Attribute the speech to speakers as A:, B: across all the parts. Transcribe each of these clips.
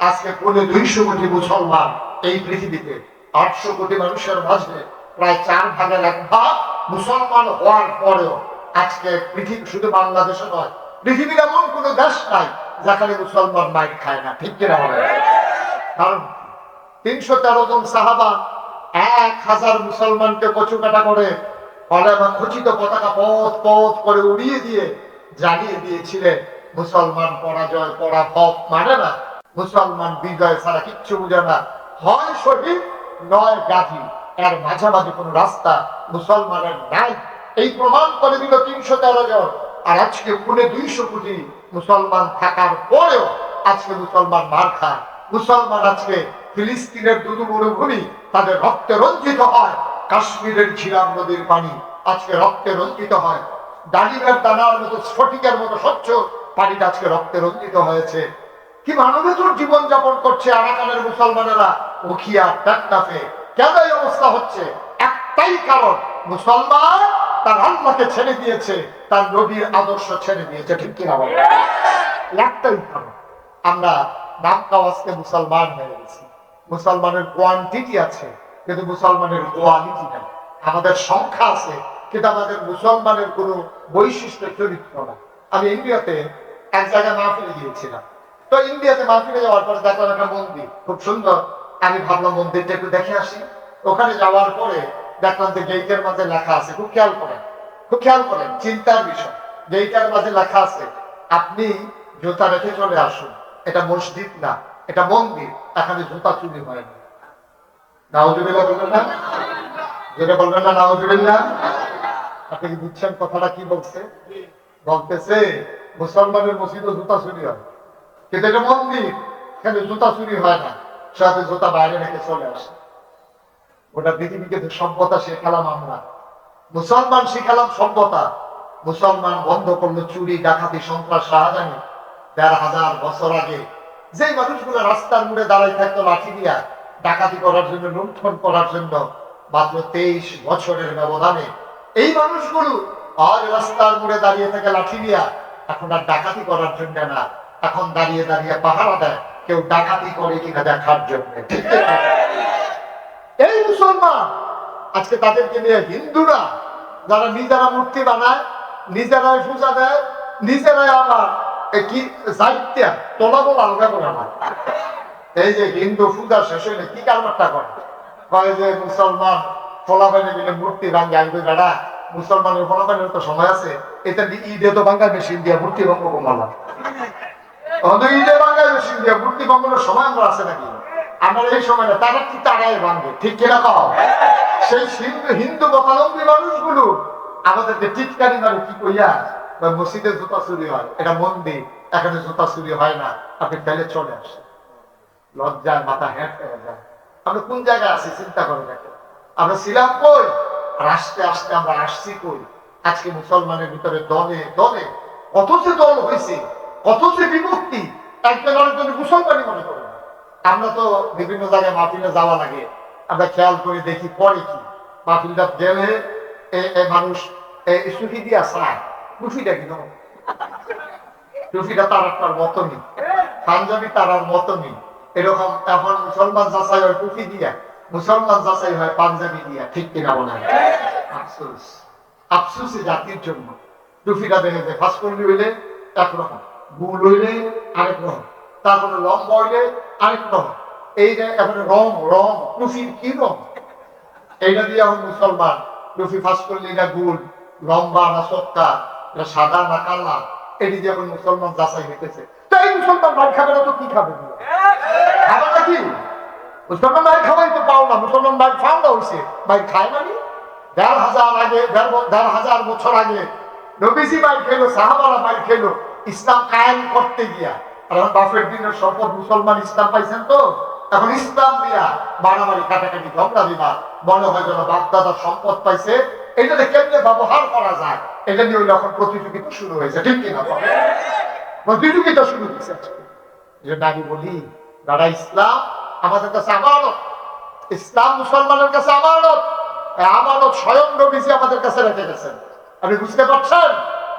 A: আজকে 250 মুসলমান এই পৃথিবীতে, 800 কোটি মানুষের মাঝে প্রায় 1/4 মুসলমান হওয়ার পরেও আজকে পৃথিবী, শুধু বাংলাদেশে নয়, পৃথিবীর এমন কোন দেশ নাই যেখানে মুসলমান মাইর খায় না, ঠিক কিনা বলে? কারণ 313 জন সাহাবা 1000 মুসলমানকে কচুকাটা করে কলেমা খচিত পতাকা পথ পথ করে উড়িয়ে দিয়ে জানিয়ে দিয়েছিলেন মুসলমান পরাজয় পরাভব মানে না, মুসলমান বিজয় ছাড়া কিচ্ছু বুঝে না, হয় শহীদ নয় গাজী, এর মাঝামাঝি কোন রাস্তা মুসলমানের নাই। এই প্রমাণ করে দিল 313 জন। আর আজকে 250 কোটি মুসলমান থাকার পরেও আজকে মুসলমান মার খায়। মুসলমান আজকে ফিলিস্তিনের দুদু মরুভূমি তাদের রক্তে রঞ্জিত হয়, কাশ্মীরের ঝিলাম নদীর পানি আজকে রক্তে রঞ্জিত হয়, ডালিমের দানার মতো স্ফটিকের মতো স্বচ্ছ পানিটা আজকে রক্তে রঞ্জিত হয়েছে। কি মানবেতর জীবন যাপন করছে আরাকানের মুসলমানেরা উখিয়া টেকনাফে। কেন এই অবস্থা হচ্ছে? একটাই কারণ, মুসলমান তার আল্লাহকে ছেড়ে দিয়েছে, তার নবীর আদর্শ ছেড়ে দিয়েছে, ঠিক কিনা বলে? একটাই কারণ, আমরা নাম কাওয়াজকে মুসলমান হয়ে গেছি। মুসলমানের কোয়ান্টিটি আছে কিন্তু মুসলমানের কোয়ালিটি নেই। আমাদের সংখ্যা আছে কিন্তু আমাদের মুসলমানের কোনো বৈশিষ্ট্য চরিত্র না। আমি ইন্ডিয়াতে এক জায়গায় মাহফিলে গিয়েছিলাম। তো ইন্ডিয়াতে মাহফিলে যাওয়ার পরে দেখলাম একটা মন্দির খুব সুন্দর। আমি ভাবলাম মন্দিরটা একটু দেখে আসি। ওখানে যাওয়ার পরে দেখলাম যে গেইটের মাঝে লেখা আছে, খুব খেয়াল করেন, চিন্তার বিষয়। গেইটের মাঝে লেখা আছে, আপনি জুতা রেখে চলে আসুন, এটা মসজিদ না, এটা মন্দির, এখানে জুতা চুরি হয় না। নাউজুবিল্লাহ বলবেন না? যেটা বলবেন না নাউজুবিল্লাহ? আপনি কি বুঝছেন কথাটা কি বলছে? বলতেছে মুসলমানের মসজিদে জুতা চুরি হয়, কিন্তু এটা মন্দির, এখানে জুতা চুরি হয় না, সাথে জুতা বাইরে রেখে চলে আসে। ওটা পৃথিবীকে সভ্যতা শেখালাম আমরা, মুসলমান শিখালাম সভ্যতা। মুসলমান বন্ধ করলো চুরি, ডাকাতি, সন্ত্রাস, শাহজানি। 1500 বছর আগে যে মানুষগুলো রাস্তার মোড়ে দাঁড়াই থাকতো লাঠি দিয়া ডাকাতি করার জন্য, লুণ্ঠন করার জন্য, মাত্র 23 বছরের ব্যবধানে এই মানুষগুলো আজ রাস্তার মোড়ে দাঁড়িয়ে থাকে লাঠি দিয়া। এখন আর ডাকাতি করার জন্য না, এখন দাঁড়িয়ে দাঁড়িয়ে পাহারা দেয় কেউ ডাকাতি করে কিনা দেখার জন্য, ঠিক আছে? এই মুসলমান আজকে তাদেরকে নিয়ে হিন্দুরা যারা নিজেরা মূর্তি বানায়, নিজেরাই পূজা দেয়, নিজেরাই আবার কি সাহিত্যা তোলা বলা আলগা করে আমার। এই যে হিন্দু পূজা শেষ হইলে কি কারবারটা করে, কয় যে মুসলমান ফলাফাইনে মিলে মূর্তি ভাঙ্গে। আসবে বেড়া, মুসলমানের ফলাফাইনের তো সময় আছে, এটা ঈদে তো ভাঙ্গা মেশিন দিয়া মূর্তি ভঙ্গ কমালাম। ঈদে ভাঙ্গায় মেশিন দিয়া মূর্তি ভঙ্গের সময় আমরা আছে নাকি? আমরা এই সময় না, তারা কি তারাই ভাঙবে, ঠিক কিনা কও? সেই হিন্দু মতাবলম্বী মানুষগুলো আমাদেরকে টিটকারি মারে কি কইয়া, মসজিদে জুতা চুরি হয়, এটা মন্দির, এখানে জুতা চুরি হয় না, আপনি ফেলে চলে আসে। লজ্জায় মাথা হ্যাঁ হয়ে যায়। আমরা কোন জায়গায় আছি চিন্তা করে দেখো। আমরা ছিলাম কই, আর আস্তে আস্তে আমরা আসছি কই। আজকে মুসলমানের ভিতরে দলে দলে কত যে দল হয়েছে, কত যে বিভক্তি, একজন আরেকজন মুসলমানই মনে করে না। আমরা তো বিভিন্ন জায়গায় মাহফিলে যাওয়া লাগে, আমরা খেয়াল করে দেখি পরে কি মাহফিলটা গেলে মানুষ টুপি দিয়া চায়, টুপিটা কি টুপিটা তার মতনই, পাঞ্জাবি তারার মতনই, এরকম। এখন মুসলমান যাচাই হয় টুপি দিয়া, মুসলমান যাচাই হয় পাঞ্জাবি দিয়া, ঠিক কিনা বলে? আফসোস, আফসোস জাতির জন্য। টুপিটা দেখে যে ফাঁস করলি হইলে একরকম, গুল হইলে আরেক রকম, তারপরে লম্বা হইলে আরেক রকম। এই যে এখন রং রং টুপির কি রং, এইটা দিয়ে এখন মুসলমান টুপি ফাঁস করলে এটা গুল, লম্বা না সত্তা, এটা সাদা না কালা, এটি দিয়ে এখন মুসলমান যাচাই হইতেছে। তাই মুসলমান ভাই খাবে না তো কি খাবে? খাবে নাকি? মুসলমান ভাই খাওয়াই তো পাও না, মুসলমান ভাই ফান্দা হয়েছে, ভাই খায় নাকি? 1500 বছর আগে নবীজি ভাই খেলো, সাহাবারা ভাই খেলো ইসলাম কায়েম করতে গিয়া। এখন বাপের দিনের শপথ, মুসলমান ইসলাম পাইছেন তো এখন ইসলাম দিয়া মারামারি কাটাকাটি ঝগড়া দিবা, মনে হয় যেন বাপদাদার সম্পদ পাইছে, এটাতে কেমনে ব্যবহার করা যায় এটা নিয়ে এখন প্রতিযোগিতা শুরু হয়েছে, ঠিক কিনা? প্রতিযোগিতা শুরু হয়েছে। যে আমি বলি দাদা, ইসলাম আমাদের কাছে আমানত, ইসলাম মুসলমানের কাছে আমানত, আমানত স্বয়ং নবীজি আমাদের কাছে রেখে গেছেন। আপনি বুঝতে পারছেন?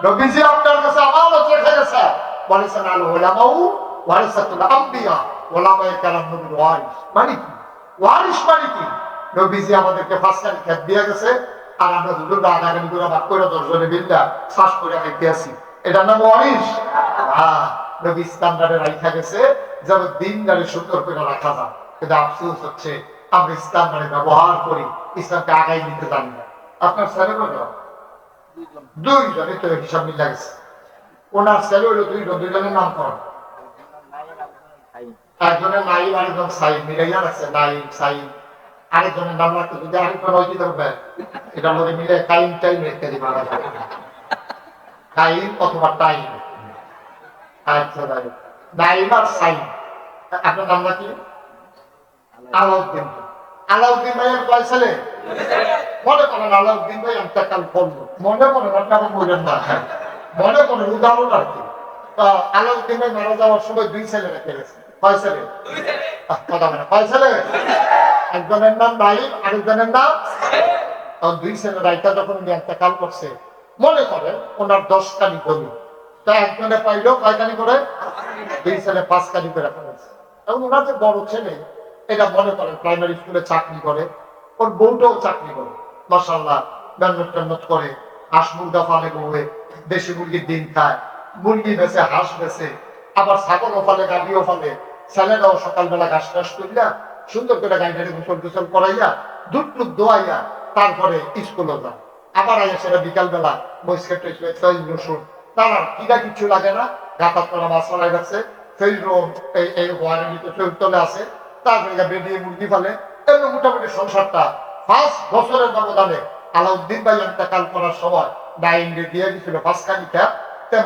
A: নবীজি আপনার কাছে আমানত রেখে গেছে, বলেছেন আল উলামাউ ওয়ারাসাতুল আম্বিয়া, ওলামায়ে কেরাম নবীর ওয়ারিস মানে কি? ওয়ারিস মানে কি? নবীজি আমাদেরকে ফাঁসকানি খেত দিয়ে গেছে, আর আমরা দুজন আগামী করে ভাগ করে 10 জনে বিল্লা শ্বাস করে খাইতে আসি, এটার নাম ওয়ারিস? নবী স্ট্যান্ডার্ডে রাখা গেছে যেন দিনদারি সুন্দর করে রাখা যায়। কিন্তু আফসোস হচ্ছে আমরা স্ট্যান্ডার্ডে ব্যবহার করি, ইসলামকে আগাই নিতে জানি না। আপনার ছেলে কত? 2 জন, তো হিসাব মিল লাগছে। ওনার ছেলে হলো 2 জন, 2 জনের নাম কর। একজনের নাইম, আরেকজন সাইম, মিলাইয়া রাখছে নাইম সাইম। আরেকজনের নাম রাখতে যদি আরেকজন হয়ে দিতে হবে, এটার মধ্যে মিলে টাইম টাইম রেখে দিবা, টাইম অথবা টাইম। আচ্ছা নাইম আর সাইম। আপনার নাম নাকি? আলাউদ্দিন। আলাউদ্দিন ভাইয়ের কয় ছেলে? মনে করেন আলাউদ্দিন ভাই ইন্তেকাল করলো, মনে করেন, আপনারা বলবেন না, মনে করেন উদাহরণ আর কি। আলাউদ্দিন ভাই মারা যাওয়ার সময় 2 ছেলে রেখে গেছে। কয় ছেলে? কথা বলে কয় ছেলে? একজনের নাম নাইম, আরেকজনের নাম 2 ছেলে রাইতা যখন উনি ইন্তেকাল করছে, মনে করেন ওনার 10 কানি জমি, তা একজনে পাইলো কয় কানি করে? 2 ছেলে 5 কানি করে ফেলেছে। এবং ওনার যে বড় ছেলে, এটা মনে করেন প্রাইমারি স্কুলে চাকরি করে, ওর বউটাও চাকরি করে, মাশাআল্লাহ মেহনত টেহনত করে, হাঁস মুরগা ফালে, বউয়ে দেশি মুরগির ডিম খায়, মুরগি বেছে, হাঁস বেছে, আবার ছাগলও ফালে, গাড়িও ফালে। ছেলেরাও সকালবেলা ঘাস টাস করিয়া সুন্দর করে গাড়ি গোসল টোসল করাইয়া দুধ টুধ দোয়াইয়া তারপরে স্কুলে যায়। আবার আইয়া সেটা বিকালবেলা বৈশাখ রসুন, তার আর কিরা কিছু লাগে না, গাঁথার তোলা মাছ ফলাই যাচ্ছে, এই তলে আছে, তারপরে বেরিয়ে মুরগি ফালে। এমনি মোটামুটি সংসারটা 5 বছরের ব্যবধানে আলাউদ্দিন ভাই ইন্তেকাল করার সময় ডাইন্ডে দিয়ে দিয়েছিল 5 কানি খেত।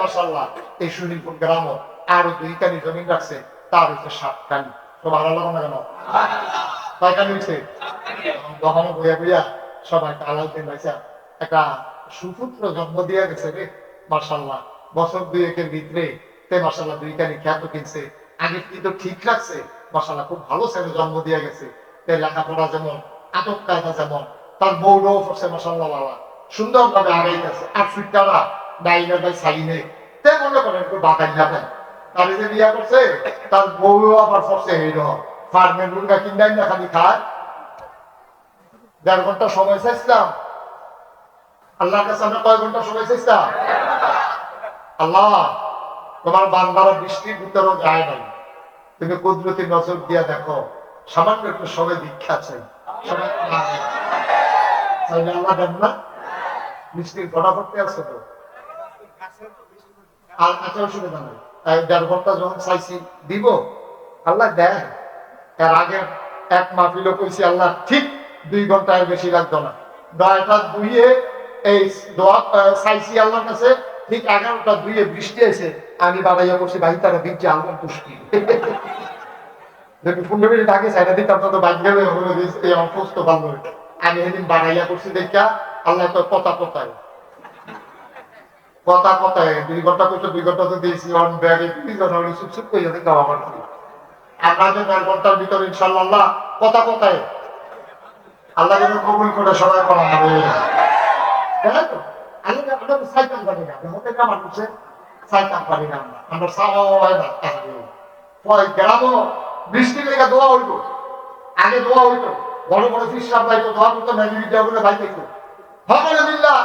A: মাশাআল্লাহ এই সুনীলপুর গ্রামও আরো 2 কানি জমি রাখছে, তার হচ্ছে 7 কানি। তো ভালো লাগো না কেন? 6 কানি হয়েছে। তখন বইয়া বইয়া সবাই আলাউদ্দিন ভাই একটা সুপুত্র জন্ম দিয়ে গেছে রে, মাশাআল্লাহ। বছর 2-1 ভিতরে মাশাআল্লাহ 2 কানি খেত কিনছে। আগে কিন্তু ঠিক রাখছে, মাশাআল্লাহ খুব ভালো ছেলে জন্ম দিয়ে গেছে। লেখাপড়া যেমন, আটক কায়দা যেমন, তার বউরাও পড়ছে মাশাআল্লাহ, বাবা সুন্দরভাবে আগাই গেছে। আর সুইটারা ডাইনের ভাই সাইনে তে মনে করেন একটু বাতাই যাবেন, তার যে বিয়া করছে তার বউও আবার পড়ছে এই ফার্মের মুরগা কিনাই না খালি খায়। 1.5 ঘন্টা সময় চাইছিলাম আল্লাহর কাছে, আমরা কয় ঘন্টা সময় চাইছিলাম? আল্লাহ তোমার বান্দারা বৃষ্টির ভিতরেও যায় নাই, তুমি কুদরতি নজর দিয়া দেখো, সামান্য একটু সবাই দীক্ষা চাই, চাইলে আল্লাহ দেন না? বৃষ্টির ঘটা করতে আসছে তো, আর কাছে অসুবিধা নেই। 1.5 ঘন্টা যখন চাইছি দিব, আল্লাহ দেন। এর আগের এক মাহফিলও কইছি আল্লাহ ঠিক 2 ঘন্টার বেশি লাগতো না। 9টা 2-এ এই দোয়া চাইছি আল্লাহর কাছে, ঠিক 11টা 2-এ বৃষ্টি এসে আমি বাড়াইয়া বসি, ভাই তারা দিচ্ছে আল্লাহ পুষ্টি। যদি 15 মিনিট আগে সাইডা দিতাম তো বাইক গেলে অসুস্থ ভালো। আমি সেদিন বাড়াইয়া করছি দেখা আল্লাহ তো কথা কথায় 2 ঘন্টা করছে, 2 ঘন্টা তো দিয়েছি অন ব্যাগে চুপ করে যাতে খাওয়া পারছি। আমরা যে 1.5 ঘন্টার ভিতরে ইনশাল্লাহ আল্লাহ কথা কথায় আল্লাহ যেন কবুল করে সবাই করা হবে। দেখেন তো আমরা সাইতাম পারি না, হতে কামার করছে সাইতাম পারি না, আমরা সাওয়া হয় না। গ্রামও বৃষ্টি লেগে দোয়া হইতো, আগে দোয়া হইতো, বড় বড় ফিসাব পাইতো, দোয়া করতো, মেঘি বিদ্যা করে ভাই পাইতো। হকলে মিল্লা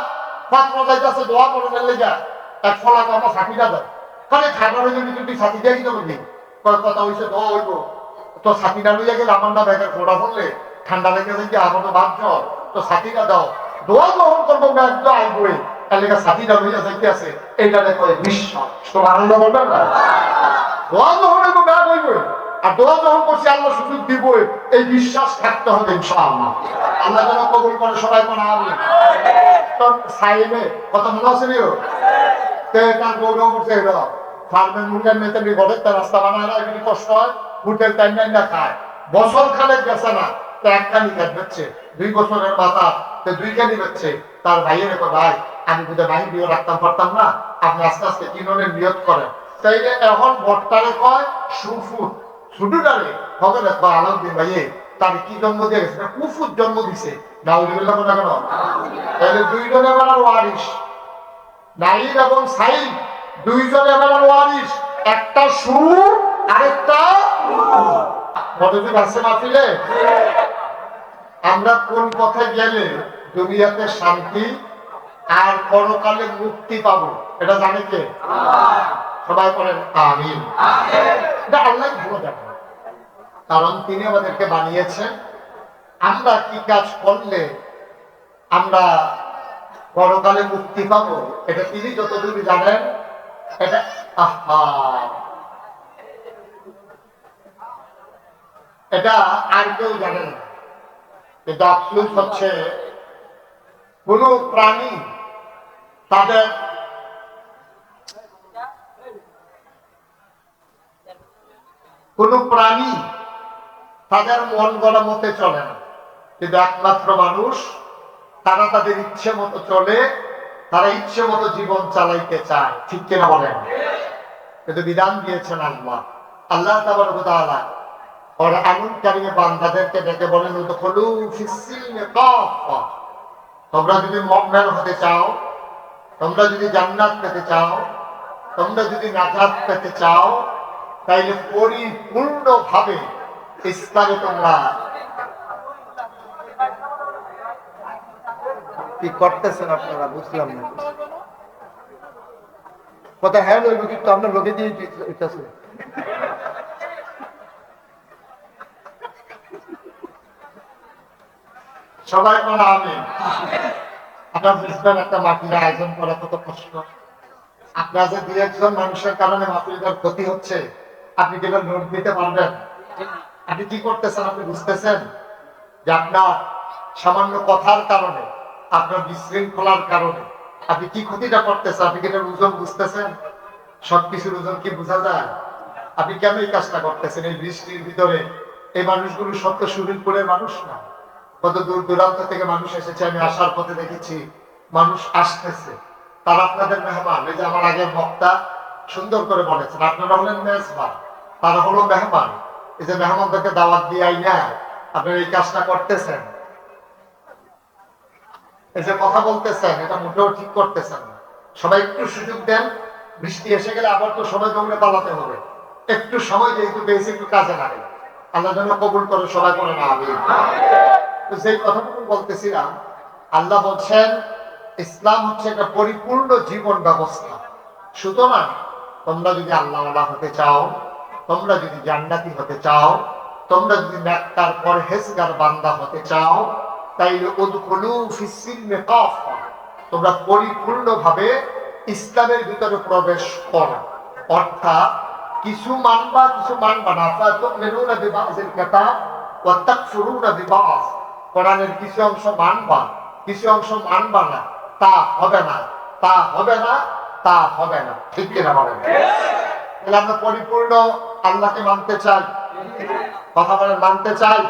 A: পাত্র যাইতেছে দোয়া করে লেগা এক ফলা আমার সাথীটা দেয়, কারণ খাবার যদি তুমি সাথী দিয়ে দিতে পারবি, কথা হয়েছে দোয়া হইব, তো সাথীটা লইয়া গেলে আমার না ব্যাগের ফোটা পড়লে ঠান্ডা লেগে দেখি আমার তো বাদ জ্বর, তো সাথীটা দাও, দোয়া গ্রহণ করবো ব্যাগ তো আইবই, তার লেগে সাথীটা লইয়া যাইতে আছে, এইটা দেখো বিশ্বাস। তোমার আনন্দ করবেন না? দোয়া গ্রহণ হইব, ব্যাগ হইবই, আর দোয়া গ্রহণ করছি আল্লাহ সুযোগ দিবই, এই বিশ্বাস থাকতে হবে ইনশাআল্লাহ। আল্লাহ যেন কবুল করে সবাই কোন আমি সাইমে কথা মনে আছে নিও তার গৌরব করছে এরা ফার্মের মুরগের মেতে ঘরের তার রাস্তা বানায় না, এগুলি কষ্ট হয়, হোটেল টাইম না খায়, বছর খানেক গেছে না তো 1 কানি খেত বেচছে, 2 বছরের মাথা তো 2 কানি বেচছে। তার ভাইয়ের একটা ভাই, আমি বোধহয় ভাই বিয়ে রাখতাম পারতাম না, আপনি আস্তে আস্তে কিনের নিয়ত করেন, তাই এখন বর্তারে কয় সুফুট ছুটুটারে ভগলে আলাউদ্দিন ভাইয়ে তার কি জন্ম দিয়ে গেছে, কুফুত জন্ম দিছে না, ওই না কেন? তাহলে 2 জনে বেলার ওয়ারিস, নাইম এবং সাইম 2 জনে বেলার ওয়ারিস, একটা সুর আরেকটা মনোযোগ আছে মাহফিলে? আমরা কোন পথে গেলে দুনিয়াতে শান্তি আর পরকালে মুক্তি পাবো এটা জানে কে? সবাই বলেন আমিন। এটা আল্লাহ ভালো জানেন, কারণ তিনি আমাদেরকে বানিয়েছেন। আমরা কি কাজ করলে আমরা পরকালে মুক্তি পাবো এটা তিনি যতদূর জানেন। এটা এটা আর কেউ জানেন না। কিন্তু আফসোস হচ্ছে কোন প্রাণী তাদের মন গড়া মতে চলে না, কিন্তু একমাত্র মানুষ তারা তাদের ইচ্ছে মতো চলে, তারা ইচ্ছে মতো জীবন চালাইতে চায়, ঠিক কিনা বলেন? কিন্তু বিধান দিয়েছেন আল্লাহ। আল্লাহ তাবারক ওয়া তাআলা ওর এমন কারিমে বান্দাদেরকে ডেকে বলেন, উদখুলু ফিস-সিলমি কাফা। তোমরা যদি মুমিন হতে চাও, তোমরা যদি জান্নাত পেতে চাও, তোমরা যদি নাজাত পেতে চাও, তাইলে পরিপূর্ণভাবে ইসলামে তোমরা কি করতেছেন আপনারা বুঝলাম না। কথা হ্যাঁ লইব, কিন্তু আপনার লোকে দিয়ে দিতেছে। সবাই বলে আমিন। আপনার বুঝবেন একটা মাহফিল আয়োজন করা কত কষ্ট। আপনার যে দুই একজন মানুষের কারণে মাহফিলটার ক্ষতি হচ্ছে, আপনি কি নোট দিতে পারবেন? আপনি কি করতেছেন? আপনি বুঝতেছেন যে আপনার সামান্য কথার কারণে, আপনার বিশৃঙ্খলার কারণে আপনি কি ক্ষতিটা করতেছেন? আপনি কি এটার ওজন বুঝতেছেন? সবকিছুর ওজন কি বোঝা যায়? আপনি কেন এই কাজটা করতেছেন এই বৃষ্টির ভিতরে? এই মানুষগুলো সত্য সুরিলপুরের মানুষ না, কত দূর দূরান্ত থেকে মানুষ এসেছে। আমি আসার পথে দেখেছি মানুষ আসতেছে, তারা আপনাদের মেহমান। এই যে আমার আগের বক্তা সুন্দর করে বলেছেন, আপনারা হলেন মেজবান, তারা হলো মেহমান। এই যে মেহমানদেরকে দাওয়াত দিয়ে আইনা আপনারা এই কাজটা করতেছেন, এই যে কথা বলতেছেন, এটা মোটেও ঠিক করতেছেন না। সবাই একটু সুযোগ দেন। বৃষ্টি এসে গেলে আবার তো সময় দৌড়ে পালাতে হবে। একটু সময় যেহেতু পেয়েছি, একটু কাজে লাগে। আল্লাহ যেন কবুল করে, সবাই করে না আমি। তো যেই কথাটুকু বলতেছিলাম, আল্লাহ বলছেন ইসলাম হচ্ছে একটা পরিপূর্ণ জীবন ব্যবস্থা। সুতরাং তোমরা যদি আল্লাহওয়ালা হতে চাও, তোমরা যদি জান্নাতি হতে চাও, তোমরা যদি নেককার পরহেজগার বান্দা হতে চাও, তাইলে উদখুলু ফিস-সিলমি কাফা, তোমরা পরিপূর্ণভাবে ইসলামের ভিতরে প্রবেশ করো। অর্থাৎ কিছু মানবা, কিছু মানবা না। ফাতুমিনুনা বিবাযিল কিতাব ওয়া তাকফুরুনা বিবায। কোরআনের কিছু অংশ মানবা, কিছু অংশ মানবা না। তা হবে না, তা হবে না, তা হবে না, ঠিক কিনা বলেন? তাহলে আমরা পরিপূর্ণ আল্লাহকে মানতে চাই, কথা বলেন মানতে চাই।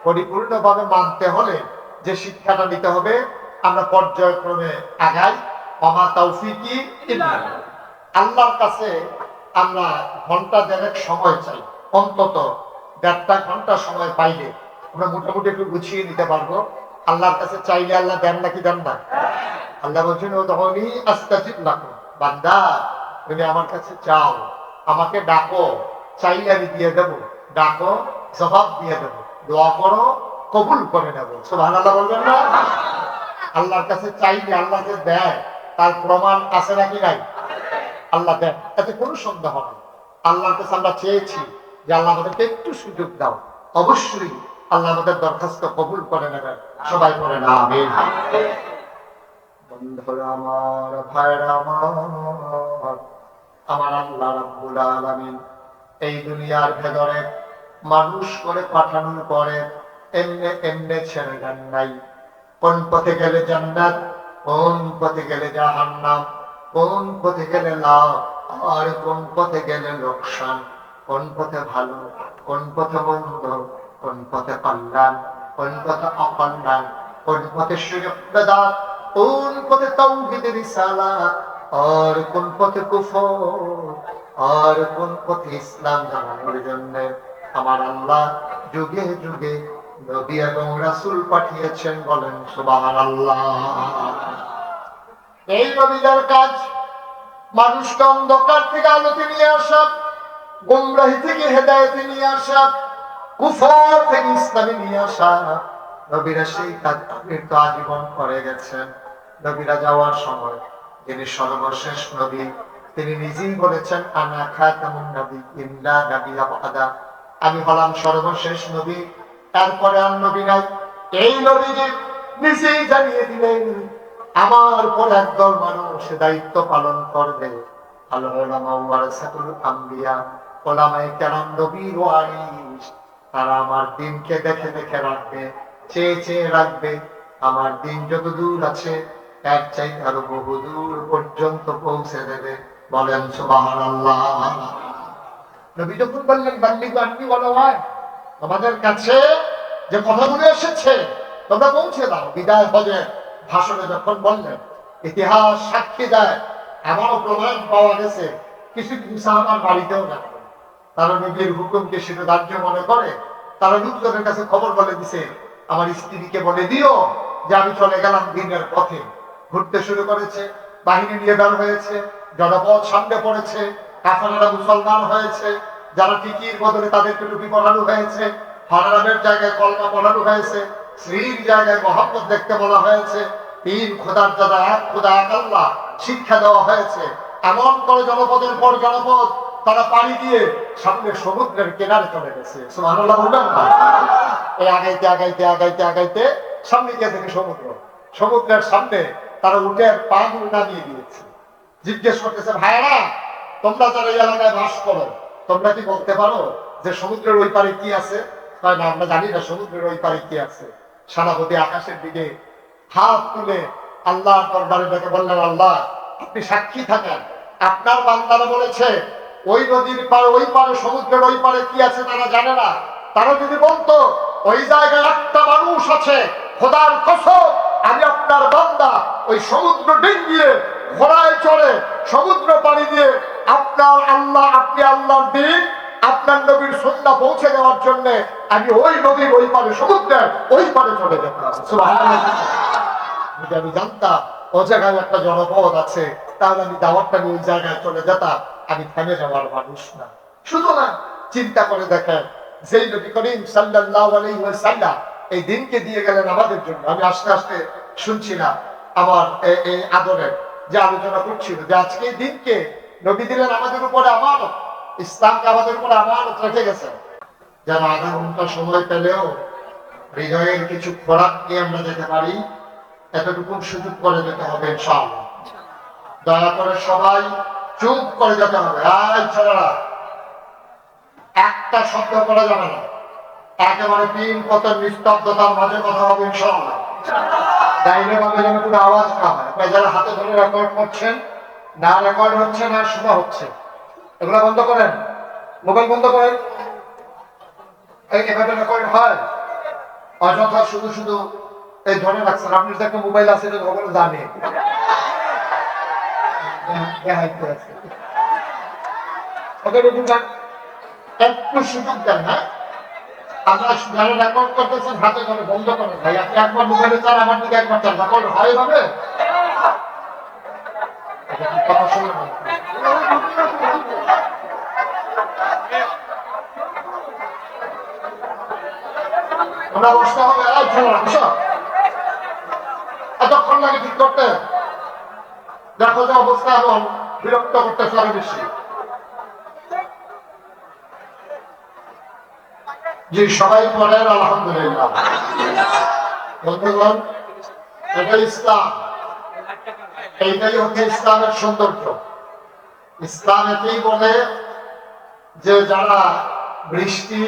A: পরিপূর্ণভাবে মানতে হলে যে শিক্ষাটা নিতে হবে, আমরা পর্যায়ক্রমে আগাই। ওমা তাওফিকি ইল্লা বিল্লাহ। আল্লাহর কাছে আমরা ঘন্টা দেড়েক সময় চাই, অন্তত 1.5 ঘন্টা সময় পাইলে আমরা মোটামুটি একটু গুছিয়ে নিতে পারবো। আল্লাহর কাছে চাইলে আল্লাহ দেন নাকি দেন না? আল্লাহ বলছেন উদউনি আস্তাজিব লাকুম। বান্দা তুমি আমার কাছে চাও, আমাকে ডাকো, চাইলে আমি দিয়ে দেব। ডাকো, জবাব দিয়ে দেব। দোয়া করো, কবুল করে নেব। সুবহানাল্লাহ বলবেন না? আল্লাহর কাছে চাইলে আল্লাহ যে দেয় তার প্রমাণ আছে নাকি নাই? আল্লাহ দেন, এতে কোনো সন্দেহ নেই। আল্লাহর কাছে আমরা চেয়েছি যে আল্লাহ আমাদেরকে একটু সুযোগ দাও। অবশ্যই আল্লাহ আমাদের দরখাস্ত কবুল করে নেবেন। সবাই করে না আমিন। বন্ধুরা আমার, ভাইরা আমার, আমার আল্লাহ রাব্বুল আলামিন এই দুনিয়ার ভেতরে মানুষ করে পাঠানোর পরে এমনে এমনে ছেড়ে দেন নাই। কোন পথে গেলে জান্নাত, কোন পথে গেলে জাহান্নাম, কোন পথে গেলে লাভ, আর কোন পথে গেলে লোকসান, কোন পথে ভালো, কোন পথে মন্দ, কোন পথে কল্যাণ, কোন পথে অকল্যাণ, কোন পথে শিরক বিদআত, কোন পথে তাওহীদ রিসালাত, আর কোন পথে কুফর, আর কোন পথে ইসলাম জানানোর জন্য আমার আল্লাহ যুগে যুগে নবী এবং রাসূল পাঠিয়েছেন। বলেন সুবহানাল্লাহ। এই নবীদের কাজ মানুষকে অন্ধকার থেকে আলোতে নিয়ে আসা, গুমরাহি থেকে হেদায়েতে নিয়ে আসা, কুফর থেকে ইসলামে নিয়ে আসা। নবীরা সেই কাজ তো আজীবন করে গেছেন। নবীরা যাওয়ার সময় যিনি সর্বশেষ নবী, তিনি নিজেই বলেছেন আনা খাতামুন নাবিয়্যিন লা নাবিয়্যা বা'দা, আমি হলাম সর্বশেষ নবী, তারপরে আর নবী নাই। এই নবীজি নিজেই জানিয়ে দিলেন আমার পর একদল মানুষ দায়িত্ব পালন করবে। আল উলামা ওয়ারাসাতুল আম্বিয়া, ওলামায়ে কেরাম নবীর ওয়ারিস। তারা আমার দিনকে দেখে দেখে রাখবে, চেয়ে চেয়ে রাখবে। আমার দিন যত দূর আছে এর চাইতে আরো বহু দূর পর্যন্ত পৌঁছে দেবে। বলেন সুবহানাল্লাহ। নবী যখন বললেন বাল্লিগু আন্নী ওয়ালাউ আয়া, আমাদের কাছে যে কথাগুলো এসেছে তোমরা পৌঁছে দাও। বিদায় হজের ভাষণে যখন বললেন, ইতিহাস সাক্ষী দেয়, এমনও প্রমাণ পাওয়া গেছে কিছু কিছু সাহাবার বাড়িতেও গেছে। তারা নবীর হুকুমকে শিরোধার্য মনে করে তারা লোকজনের কাছে খবর বলে দিছে, আমার স্ত্রীকে বলে দিও যে আমি চলে গেলাম দিনের পথে। ঘুরতে শুরু করেছে, বাহিনী নিয়ে বের হয়েছে, জনপদ সামনে পড়েছে, কাফেররা মুসলমান হয়েছে, যারা টিকির বদলে তাদেরকে টুপি পরানো হয়েছে, হারামের জায়গায় কলমা পরানো হয়েছে, স্ত্রীর জায়গায় মোহাম্মদ দেখতে বলা হয়েছে, তিন খোদার যারা এক খোদা এক আল্লাহ শিক্ষা দেওয়া হয়েছে। এমন করে জনপদের পর জনপদ তারা পাড়ি দিয়ে সামনে সমুদ্রের কিনারে চলে গেছে। সুবহানাল্লাহ বলবেন না? এই আগাইতে আগাইতে আগাইতে আগাইতে সামনে গিয়ে থেকে সমুদ্র, সমুদ্রের সামনে তারা উঠে পাগুলো নামিয়ে দিয়েছে। জিজ্ঞেস করতেছে, ভাইরা তোমরা যারা এই এলাকায় বাস করো, তোমরা কি বলতে পারো যে সমুদ্রের ওই পারে কি আছে? না, আমরা জানি না সমুদ্রের ওই পারে কি আছে। সেনাপতি আকাশের দিকে হাত তুলে আল্লাহর দরবারে ডেকে বললেন, আল্লাহ আপনি সাক্ষী থাকেন, আপনার বান্দারা বলেছে ওই নদীর পারে, ওই পারে, সমুদ্রের ওই পারে কি আছে তারা জানে না। তারা যদি বলতো ওই জায়গায় একটা মানুষ আছে, খোদার কসম আমি আপনার বান্দা ওই সমুদ্র ডিঙ্গিয়ে ঘোড়ায় চড়ে সমুদ্র পাড়ি দিয়ে আপনার আল্লাহ, আপনি আল্লাহর দিন, আপনার নবীর সুন্নাহ পৌঁছে দেওয়ার জন্য আমি ওই নদীর ওই পারে, সমুদ্রের ওই পারে চলে যেতাম। সুবহানাল্লাহ। আমি জানতাম ও জায়গায় একটা জনপদ আছে, তাহলে আমি দাওয়াতটা নিয়ে ওই জায়গায় চলে যেতাম। আমি থেমে যাওয়ার মানুষ না। শুধু না, চিন্তা করে দেখেন, যেই নবী করিম সাল্লাল্লাহু আলাইহি ওয়াসাল্লাম এই দিনকে দিয়ে গেলেন আমাদের জন্য। আমি আস্তে আস্তে শুনছিলাম আমার এই আদরের যে আলোচনা করছিল যে আজকে এই দিনকে নবী দিলেন আমাদের উপরে আমানত, ইসলামকে আমাদের উপরে আমানত রেখে গেছেন। যারা আধা ঘন্টা সময় পেলেও হৃদয়ের কিছু খোরাক নিয়ে আমরা যেতে পারি, এতটুকু সুযোগ করে যেতে হবে ইনশাআল্লাহ। দয়া করে সবাই চুপ করে যেতে হবে। এই ছেলেরা, একটা শব্দ করা যাবে না, একেবারে তিন পথের নিস্তব্ধতার মাঝে কথা হবে ইনশাআল্লাহ। ডাইনে বামে যেন কোনো আওয়াজ না হয়। আপনারা যারা হাতে ধরে রেকর্ড করছেন, না রেকর্ড হচ্ছে না শোনা হচ্ছে, এগুলো বন্ধ করেন, মোবাইল বন্ধ করেন। এভাবে রেকর্ড হয়, অযথা শুধু শুধু এই ধরে রাখছেন। আপনি যদি একটা মোবাইল আছে এটা কখনো জানে একটু সুযোগ দেন। হ্যাঁ, আপনারা যারা রেকর্ড করতেছেন হাতে করে বন্ধ করেন। ভাই আপনি একবার মোবাইলে চান, আমার দিকে একবার চান, রেকর্ড হয় ভাবে কথা শুনে আমরা বসতে হবে। এতক্ষণ লাগে ঠিক করতে, দেখো যে অবস্থা এবং বিরক্ত করতেছে আরো বেশি। জি সবাই পড়েন আলহামদুলিল্লাহ। বন্ধুগণ, এটাই ইসলাম, এইটাই হচ্ছে ইসলামের সৌন্দর্য। ইসলাম এটাই বলে যে যারা বৃষ্টি,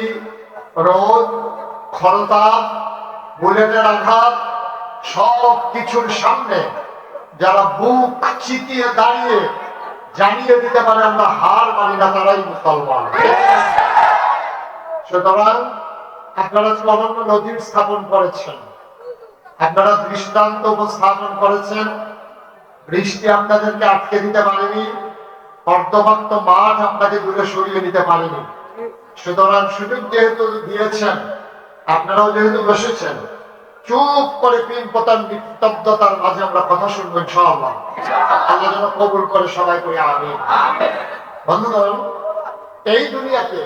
A: রোদ, খরতাপ, বুলেটের আঘাত সব কিছুর সামনে যারা বুক চিতিয়ে দাঁড়িয়ে জানিয়ে দিতে পারে আমরা হার মানি না, তারাই মুসলমান। সুতরাং আপনারা অনন্য নজির স্থাপন করেছেন, আপনারা দৃষ্টান্ত উপস্থাপন করেছেন। বৃষ্টি আপনাদেরকে আটকে দিতে পারেনি, অর্ধবাক্ত মাঠ আপনাকে দূরে সরিয়ে নিতে পারেনি। সুতরাং সুযোগ যেহেতু দিয়েছেন, আপনারাও যেহেতু বসেছেন, চুপ করে তিন পতার নিস্তব্ধতার মাঝে আমরা কথা শুনবো ইনশাআল্লাহ। আল্লাহ যেন কবুল করে সবাই করে আমিন। বন্ধুগণ, এই দুনিয়াতে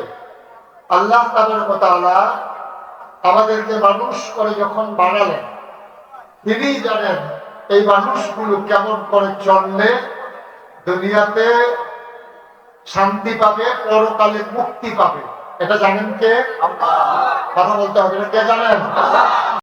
A: আল্লাহ তাবারক ওয়া তাআলা আমাদেরকে মানুষ করে যখন বানালেন, তিনি জানেন এই মানুষগুলো কেমন করে চললে দুনিয়াতে শান্তি পাবে, পরকালে মুক্তি পাবে। এটা জানেন কে? কথা বলতে হবে, কে জানেন?